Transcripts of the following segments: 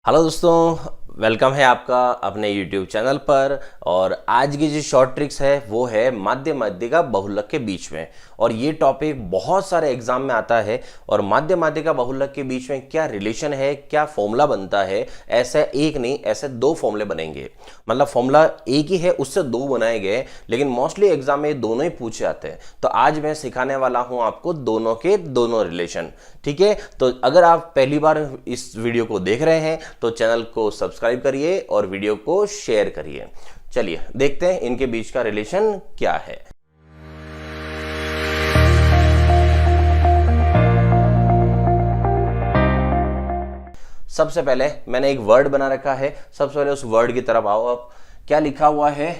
Hello दोस्तों, welcome है आपका अपने YouTube चैनल पर। और आज की जो शॉर्ट ट्रिक्स है वो है माध्य माध्यिका बहुलक के बीच में। और ये टॉपिक बहुत सारे एग्जाम में आता है। और माध्य माध्यिका बहुलक के बीच में क्या रिलेशन है, क्या फॉर्मूला बनता है, ऐसा एक नहीं ऐसे दो फॉर्मूले बनेंगे। मतलब फॉर्मूला एक ही है, उससे दो बनाए गए, लेकिन मोस्टली एग्जाम में दोनों ही पूछे जाते हैं। तो आज मैं सिखाने वाला हूं आपको दोनों के दोनों रिलेशन। ठीक है, तो अगर आप पहली बार इस वीडियो को देख रहे हैं तो चैनल को सब्सक्राइब करिए और वीडियो को शेयर करिए। चलिए देखते हैं इनके बीच का रिलेशन क्या है। सबसे पहले मैंने एक वर्ड बना रखा है। सबसे पहले उस वर्ड की तरफ आओ। अब क्या लिखा हुआ है,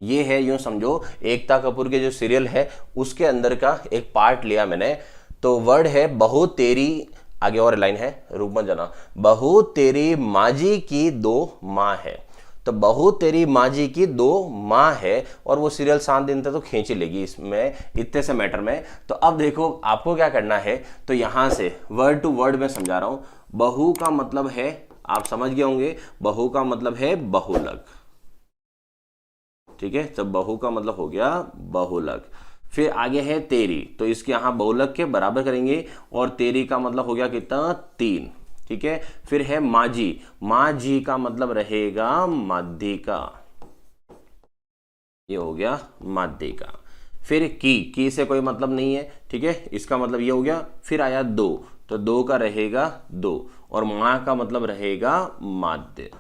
ये है, यूं समझो एकता कपूर के जो सीरियल है उसके अंदर का एक पार्ट लिया मैंने। तो वर्ड है बहू तेरी, आगे और लाइन है, रुक मत जाना, बहू तेरी माजी की दो माँ है। तो बहू तेरी माजी की दो माँ है, और वो सीरियल 7 दिन तक तो खींच ही लेगी इसमें, इतने से मैटर में। तो अब देखो आपको क्या करना है, तो यहां से वर्ड टू वर्ड में समझा रहा हूं। बहू का मतलब है, आप समझ गए होंगे, बहू का मतलब है बहुलक। ठीक है, तो बहू का मतलब हो गया बहुलक। फिर आगे है तेरी, तो इसके यहां बहुलक के बराबर करेंगे, और तेरी का मतलब हो गया कितना, 3। ठीक है, फिर है माजी, माजी का मतलब रहेगा माध्यिका, ये हो गया माध्यिका। फिर की से कोई मतलब नहीं है, ठीक है, इसका मतलब ये हो गया। फिर आया दो, तो दो का रहेगा दो, और मां का मतलब रहेगा माध्य।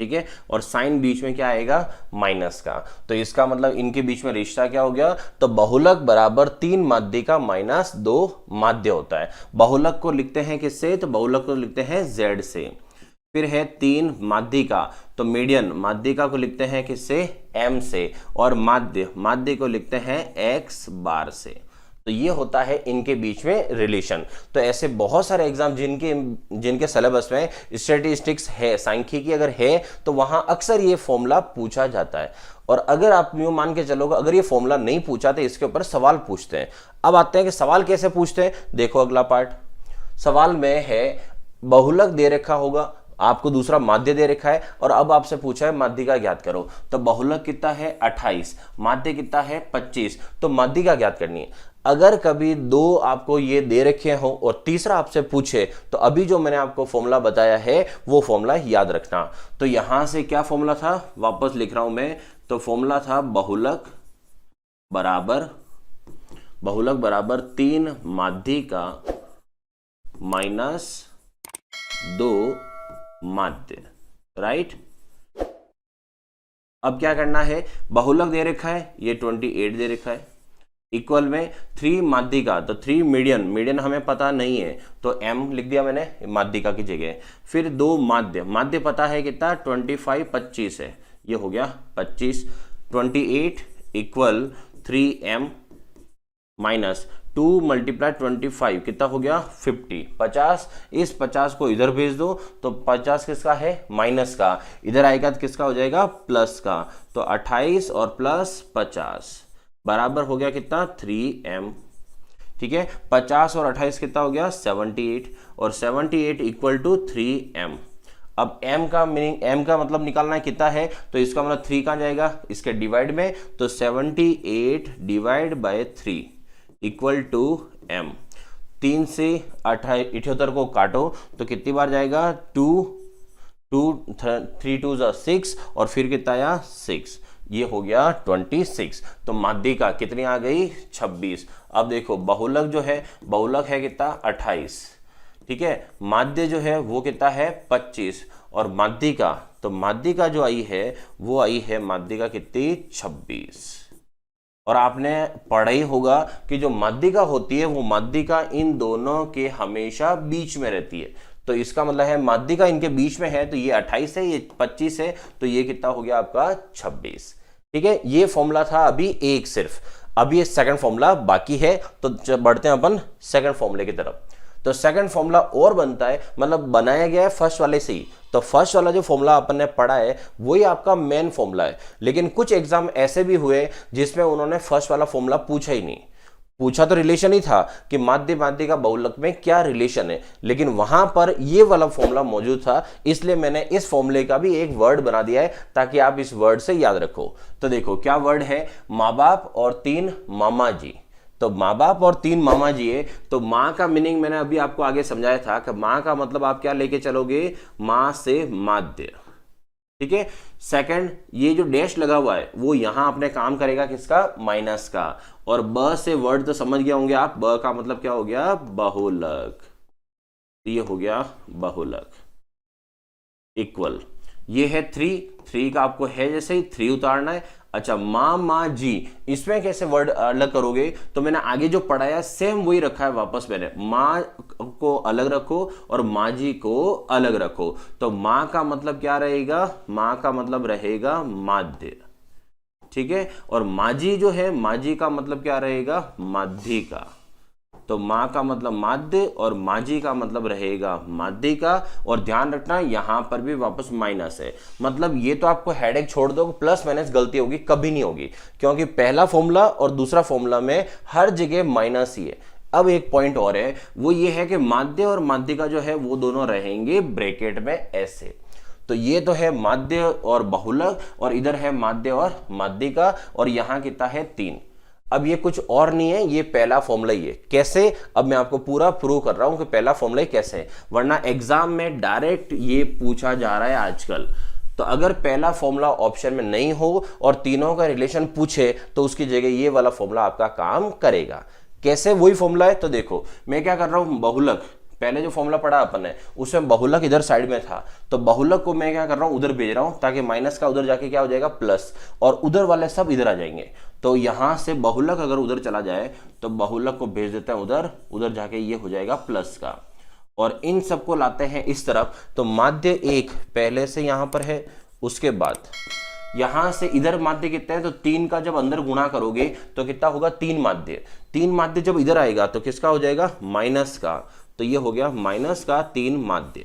ठीक है, और साइन बीच में क्या आएगा, माइनस का। तो इसका मतलब इनके बीच में रिश्ता क्या हो गया, तो बहुलक बराबर 3 माध्यिका माइनस 2 माध्य होता है। बहुलक को लिखते हैं किससे, तो बहुलक को लिखते हैं z से। फिर है 3 माध्यिका, तो मीडियन माध्यिका को लिखते हैं किससे, m से। और माध्य, माध्य को लिखते हैं x बार से। तो ये होता है इनके बीच में रिलेशन। तो ऐसे बहुत सारे एग्जाम जिनके सिलेबस में स्टैटिस्टिक्स है, सांख्यिकी अगर है, तो वहां अक्सर ये फॉर्मूला पूछा जाता है। और अगर आप यूं मान के चलोगे, अगर ये फॉर्मूला नहीं पूछा तो इसके ऊपर सवाल पूछते हैं। अब आते हैं कि सवाल कैसे पूछते हैं। देखो अगला पार्ट, सवाल में है बहुलक दे रखा होगा, आपको दूसरा माध्य दे रखा है, और अब आपसे पूछा है माध्यिका ज्ञात करो। तो बहुलक कितना है 28, माध्य कितना है 25, तो माध्यिका ज्ञात करनी है। अगर कभी दो आपको ये दे रखे हो और तीसरा आपसे पूछे, तो अभी जो मैंने आपको फॉर्मूला बताया है वो फॉर्मूला याद रखना। तो यहां से क्या फॉर्मूला था, वापस लिख रहा हूं मैं। तो फॉर्मूला था बहुलक बराबर 3 माध्यिका माइनस 2 माध्य, राइट। अब क्या करना है, बहुलक दे रखा है, ये 28 दे रखा है, इक्वल में 3 माध्यिका, तो 3 मीडियन, मीडियन हमें पता नहीं है तो m लिख दिया मैंने माध्यिका की जगह। फिर 2 माध्य, माध्य पता है कितना, 25 25 है, ये हो गया 25। 28 इक्वल 3m माइनस 2 मल्टीप्लाई 25 कितना हो गया 50, 50। इस 50 को इधर भेज दो, तो 50 किसका है, माइनस का, इधर आएगा तो किसका हो जाएगा, प्लस का। तो 28 और प्लस 50 बराबर हो गया कितना, 3m। ठीक है, 50 और 28 कितना हो गया, 78, और 78 इक्वल टू 3m। अब m का मीनिंग, m का मतलब निकालना है कितना है, तो इसका मतलब 3 कहाँ जाएगा, इसके डिवाइड में, तो 78 divide by 3 equal to m। 3 से 78 को काटो तो कितनी बार जाएगा, 2 3 2 6, और फिर कितना आया 6, ये हो गया 26। तो माध्यिका कितनी आ गई, 26। अब देखो बहुलक जो है, बहुलक है कितना 28, ठीक है, माध्य जो है वो कितना है 25, और माध्यिका, तो माध्यिका जो आई है वो आई है माध्यिका कितनी 26। और आपने पढ़ा ही होगा कि जो माध्यिका होती है वो माध्यिका इन दोनों के हमेशा बीच में रहती है। तो इसका मतलब है माध्यिका इनके बीच में है, तो ये 28 है, ये 25 है, तो ये कितना हो गया आपका 26। ठीक है, ये फॉर्मूला था अभी एक सिर्फ, अभी ये सेकंड फॉर्मूला बाकी है। तो बढ़ते हैं अपन सेकंड फॉर्मूले की तरफ। तो सेकंड फॉर्मूला और बनता है, मतलब बनाया गया है फर्स्ट वाले से ही। तो फर्स्ट वाला जो फॉर्मूला अपन ने पढ़ा है वही आपका मेन फॉर्मूला है, लेकिन कुछ एग्जाम ऐसे भी हुए जिसमें उन्होंने फर्स्ट वाला फॉर्मूला पूछा ही नहीं। पूछा तो रिलेशन ही था कि माध्य माध्यिका बहुलक में क्या रिलेशन है, लेकिन वहां पर ये वाला फॉर्मूला मौजूद था, इसलिए मैंने इस फॉर्मूले का भी एक वर्ड बना दिया है ताकि आप इस वर्ड से याद रखो। तो देखो क्या वर्ड है, माँ बाप और 3 मामा जी। तो माँ बाप और 3 मामा जी है, तो माँ का मीनिंग मैंने अभी आपको आगे समझाया था कि माँ का मतलब आप क्या लेके चलोगे, माँ से माध्य, ठीक है। सेकंड, ये जो डैश लगा हुआ है वो यहां अपने काम करेगा किसका, माइनस का। और ब से वर्ड तो समझ गया होंगे आप, ब का मतलब क्या हो गया, बहुलक। ये हो गया बहुलक। इक्वल, ये है 3 का आपको है जैसे ही 3 उतारना है। अच्छा, माँ माँ जी, इसमें कैसे वर्ड अलग करोगे, तो मैंने आगे जो पढ़ाया सेम वही रखा है वापस मैंने, माँ को अलग रखो और माँ जी को अलग रखो। तो माँ का मतलब क्या रहेगा, माँ का मतलब रहेगा माध्य, ठीक है। और माजी जो है, माजी का मतलब क्या रहेगा, माध्यिका। तो माँ का मतलब माध्य और माजी का मतलब रहेगा माध्यिका। और ध्यान रखना यहां पर भी वापस माइनस है, मतलब ये तो आपको हेडेक छोड़ दो, प्लस माइनस गलती होगी कभी नहीं होगी, क्योंकि पहला फॉर्मूला और दूसरा फॉर्मूला में हर जगह माइनस ही है। अब एक पॉइंट और है, वो ये है कि माध्य और माध्यिका जो है वो दोनों रहेंगे ब्रैकेट में ऐसे। तो ये तो है माध्य और बहुलक, और इधर है माध्य और माध्यिका, और यहां कितना है 3। अब ये कुछ और नहीं है, ये पहला फॉर्मूला ही है। कैसे, अब मैं आपको पूरा प्रूव कर रहा हूं कि पहला फॉर्मूला कैसे है, वरना एग्जाम में डायरेक्ट ये पूछा जा रहा है आजकल। तो अगर पहला फॉर्मूला ऑप्शन में नहीं हो और तीनों का रिलेशन पूछे, तो उसकी जगह ये वाला फॉर्मूला आपका काम करेगा। कैसे, वही फॉर्मूला है। तो देखो मैं क्या कर रहा हूं, बहुलक, पहले जो फॉर्मूला पढ़ा अपन ने उसमें बहुलक इधर साइड में था, तो बहुलक को मैं क्या कर रहा हूं, उधर भेज रहा हूं, ताकि माइनस का उधर जाके क्या हो जाएगा, प्लस, और उधर वाले सब इधर आ जाएंगे। तो यहां से बहुलक अगर उधर चला जाए तो बहुलक को भेज देते हैं उधर, उधर जाके ये हो जाएगा प्लस का, और इन सबको लाते हैं इस तरफ। तो माध्य 1 पहले से यहां पर है, उसके बाद यहां से इधर माध्य कितने हैं, तो 3 का जब अंदर गुणा करोगे तो कितना होगा, 3 माध्य। 3 माध्य जब इधर आएगा तो किसका हो जाएगा, माइनस का। तो ये हो गया माइनस का 3 माध्य।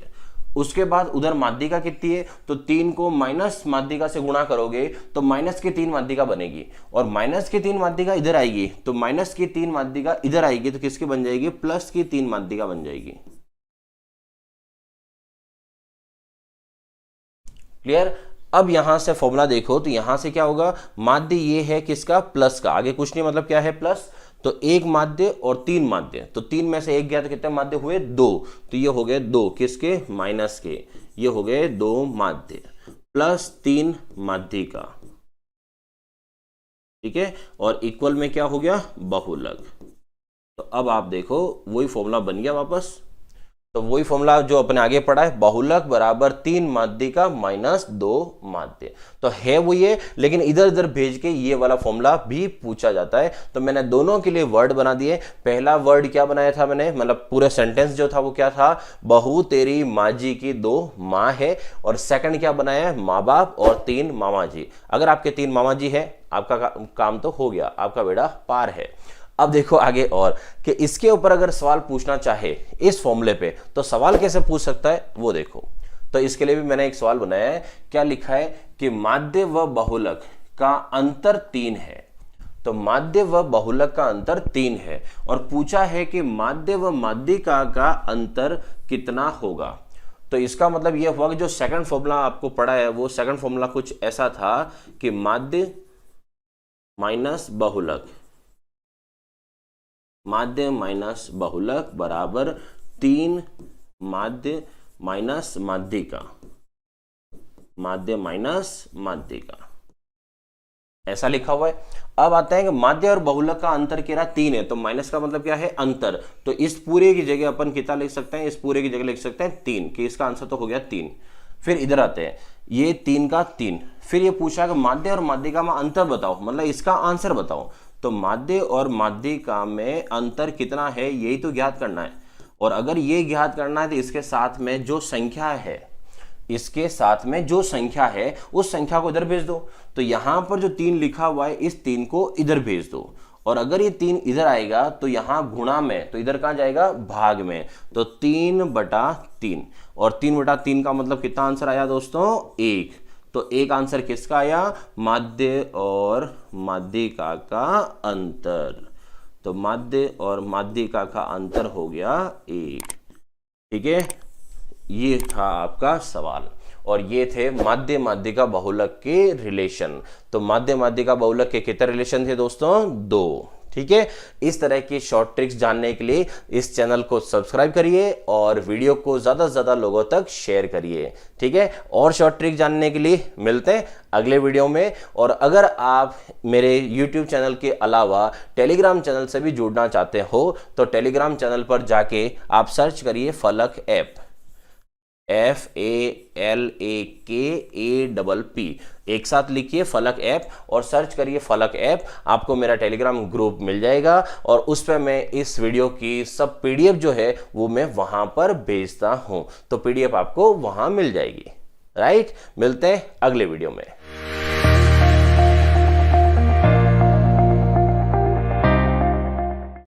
उसके बाद उधर माध्यिका कितनी है, तो 3 को माइनस माध्यिका से गुणा करोगे तो माइनस की 3 माध्यिका बनेगी, और माइनस की 3 माध्यिका इधर आएगी, तो माइनस की 3 माध्यिका इधर आएगी, तो किसकी बन जाएगी, प्लस की 3 माध्यिका बन जाएगी। क्लियर। अब यहां से फॉर्मूला देखो, तो यहां से क्या होगा, माध्य ये है किसका, प्लस का, आगे कुछ नहीं, मतलब क्या है, प्लस। तो 1 माध्य और 3 माध्य, तो 3 में से 1 गया तो कितने माध्य हुए, 2। तो ये हो गए 2 किसके, माइनस के, ये हो गए 2 माध्य प्लस 3 माध्यिका, ठीक है। और इक्वल में क्या हो गया, बहुलक। तो अब आप देखो वही फॉर्मूला बन गया वापस। तो वही फॉर्मूला जो अपने आगे पढ़ा है, बहुलक बराबर 3 माध्यिका माइनस 2 माध्य। तो है वही है, लेकिन इधर इधर भेज के ये वाला फॉर्मूला भी पूछा जाता है। तो मैंने दोनों के लिए वर्ड बना दिए। पहला वर्ड क्या बनाया था मैंने, मतलब पूरे सेंटेंस जो था वो क्या था, बहू तेरी माँ जी की 2 माँ है। और सेकंड क्या बनाया है, माँ बाप और 3 मामा जी। अगर आपके 3 मामा जी है, आपका काम तो हो गया, आपका बेड़ा पार है। अब देखो आगे और कि इसके ऊपर अगर सवाल पूछना चाहे इस फॉर्मूले पे, तो सवाल कैसे पूछ सकता है वो देखो। तो इसके लिए भी मैंने एक सवाल बनाया है। क्या लिखा है कि माध्य व बहुलक का अंतर 3 है। तो माध्य व बहुलक का अंतर 3 है, और पूछा है कि माध्य व माध्यिका का अंतर कितना होगा। तो इसका मतलब यह हुआ कि जो सेकंड फॉर्मूला आपको पढ़ा है, वो सेकंड फॉर्मूला कुछ ऐसा था कि माध्य माइनस बहुलक, माध्य माइनस बहुलक बराबर 3 माध्य माइनस माध्यिका, माध्य माइनस माध्यिका, ऐसा लिखा हुआ है। अब आता है कि माध्य और बहुलक का अंतर केरा 3 है, तो माइनस का मतलब क्या है, अंतर। तो इस पूरे की जगह अपन कितना लिख सकते हैं, इस पूरे की जगह लिख सकते हैं 3, कि इसका आंसर तो हो गया 3। फिर इधर आते हैं, ये 3 का 3। फिर ये पूछा कि माध्य और माध्यिका में अंतर बताओ, मतलब इसका आंसर बताओ। तो माध्य और माध्यिका में अंतर कितना है, यही तो ज्ञात करना है। और अगर ये ज्ञात करना है तो इसके साथ में जो संख्या है, इसके साथ में जो संख्या है उस संख्या को इधर भेज दो। तो यहां पर जो 3 लिखा हुआ है, इस 3 को इधर भेज दो। और अगर ये 3 इधर आएगा तो यहां गुणा में, तो इधर कहां जाएगा, भाग में। तो 3/3, और 3/3 का मतलब कितना आंसर आया दोस्तों, 1। तो एक आंसर किसका आया, माध्य और माध्यिका का अंतर। तो माध्य और माध्यिका का अंतर हो गया 1। ठीक है, ये था आपका सवाल। और ये थे माध्य माध्यिका बहुलक के रिलेशन। तो माध्य माध्यिका बहुलक के कितने रिलेशन थे दोस्तों? 2। ठीक है, इस तरह की शॉर्ट ट्रिक्स जानने के लिए इस चैनल को सब्सक्राइब करिए और वीडियो को ज़्यादा से ज़्यादा लोगों तक शेयर करिए। ठीक है, और शॉर्ट ट्रिक जानने के लिए मिलते हैं अगले वीडियो में। और अगर आप मेरे YouTube चैनल के अलावा टेलीग्राम चैनल से भी जुड़ना चाहते हो तो टेलीग्राम चैनल पर जाके आप सर्च करिए फलक ऐप, FALAKAPP, एक साथ लिखिए फलक ऐप और सर्च करिए फलक ऐप। आपको मेरा टेलीग्राम ग्रुप मिल जाएगा और उस पर मैं इस वीडियो की सब PDF जो है वो मैं वहां पर भेजता हूं, तो PDF आपको वहां मिल जाएगी। राइट, मिलते हैं अगले वीडियो में।